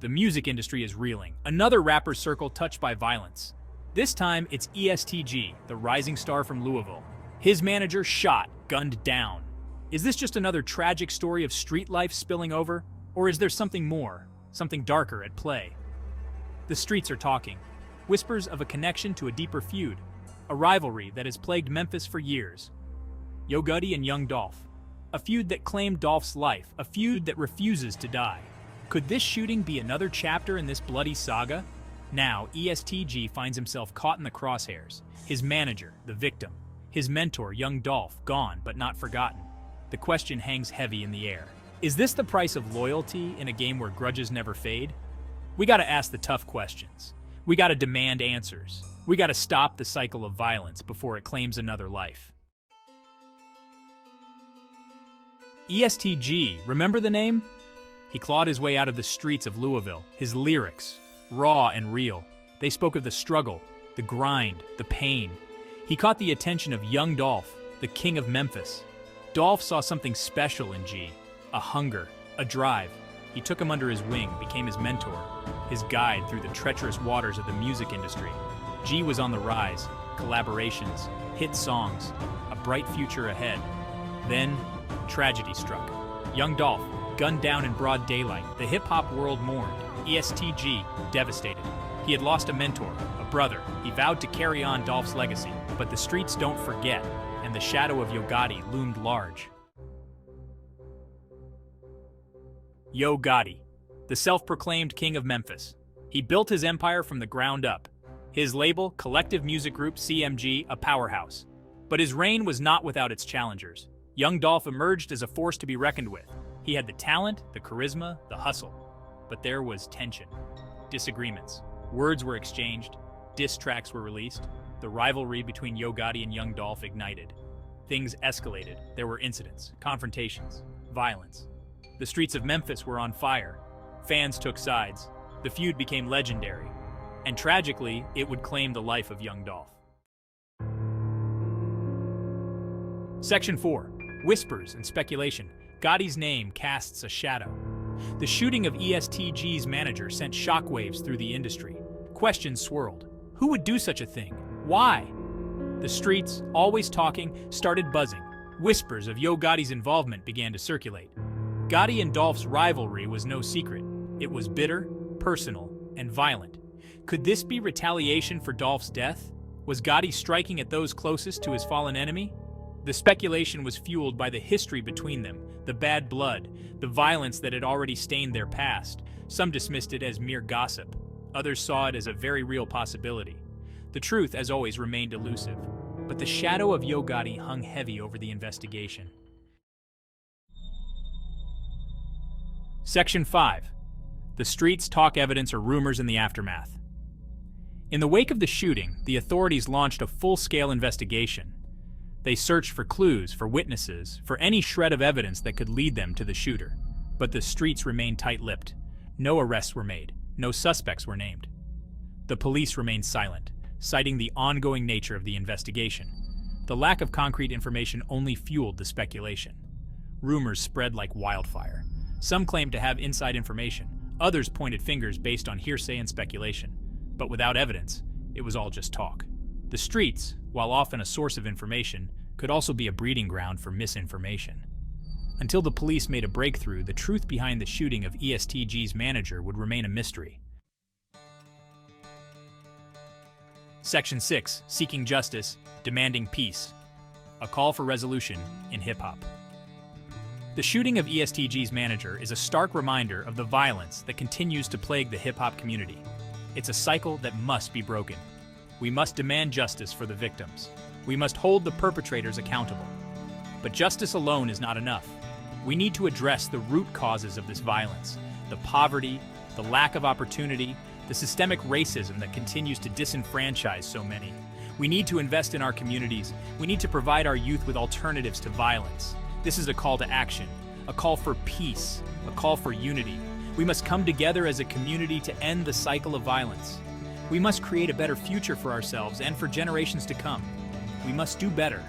the music industry is reeling. Another rapper circle touched by violence. This time, it's ESTG, the rising star from Louisville. His manager shot, gunned down. Is this just another tragic story of street life spilling over? Or is there something more, something darker at play? The streets are talking. Whispers of a connection to a deeper feud. A rivalry that has plagued Memphis for years. Yogotti and Young Dolph. A feud that claimed Dolph's life, a feud that refuses to die. Could this shooting be another chapter in this bloody saga? Now, ESTG finds himself caught in the crosshairs. His manager, the victim. His mentor, Young Dolph, gone but not forgotten. The question hangs heavy in the air. Is this the price of loyalty in a game where grudges never fade? We gotta ask the tough questions. We gotta demand answers. We gotta stop the cycle of violence before it claims another life. ESTG, remember the name? He clawed his way out of the streets of Louisville. His lyrics, raw and real. They spoke of the struggle, the grind, the pain. He caught the attention of Young Dolph, the king of Memphis. Dolph saw something special in G, a hunger, a drive. He took him under his wing, became his mentor, his guide through the treacherous waters of the music industry. G was on the rise, collaborations, hit songs, a bright future ahead. Then, tragedy struck. Young Dolph, gunned down in broad daylight. The hip-hop world mourned. ESTG, devastated. He had lost a mentor, a brother. He vowed to carry on Dolph's legacy. But the streets don't forget, and the shadow of Yogotti loomed large. Yogotti, the self-proclaimed king of Memphis. He built his empire from the ground up. His label, Collective Music Group CMG, a powerhouse. But his reign was not without its challengers. Young Dolph emerged as a force to be reckoned with. He had the talent, the charisma, the hustle. But there was tension, disagreements. Words were exchanged, diss tracks were released. The rivalry between Yogotti and Young Dolph ignited. Things escalated. There were incidents, confrontations, violence. The streets of Memphis were on fire. Fans took sides. The feud became legendary. And tragically, it would claim the life of Young Dolph. Section 4. Whispers and speculation. Gotti's name casts a shadow. The shooting of ESTG's manager sent shockwaves through the industry. Questions swirled. Who would do such a thing? Why? The streets, always talking, started buzzing. Whispers of Yogotti's involvement began to circulate. Gotti and Dolph's rivalry was no secret. It was bitter, personal, and violent. Could this be retaliation for Dolph's death? Was Gotti striking at those closest to his fallen enemy? The speculation was fueled by the history between them, the bad blood, the violence that had already stained their past. Some dismissed it as mere gossip. Others saw it as a very real possibility. The truth, as always, remained elusive. But the shadow of Yogotti hung heavy over the investigation. Section 5. The streets talk evidence or rumors in the aftermath. In the wake of the shooting, the authorities launched a full-scale investigation. They searched for clues, for witnesses, for any shred of evidence that could lead them to the shooter. But the streets remained tight-lipped. No arrests were made. No suspects were named. The police remained silent, citing the ongoing nature of the investigation. The lack of concrete information only fueled the speculation. Rumors spread like wildfire. Some claimed to have inside information. Others pointed fingers based on hearsay and speculation. But without evidence, it was all just talk. The streets, while often a source of information, could also be a breeding ground for misinformation. Until the police made a breakthrough, the truth behind the shooting of ESTG's manager would remain a mystery. Section 6. Seeking justice, demanding peace. A call for resolution in hip-hop. The shooting of ESTG's manager is a stark reminder of the violence that continues to plague the hip-hop community. It's a cycle that must be broken. We must demand justice for the victims. We must hold the perpetrators accountable. But justice alone is not enough. We need to address the root causes of this violence, the poverty, the lack of opportunity, the systemic racism that continues to disenfranchise so many. We need to invest in our communities. We need to provide our youth with alternatives to violence. This is a call to action, a call for peace, a call for unity. We must come together as a community to end the cycle of violence. We must create a better future for ourselves and for generations to come. We must do better.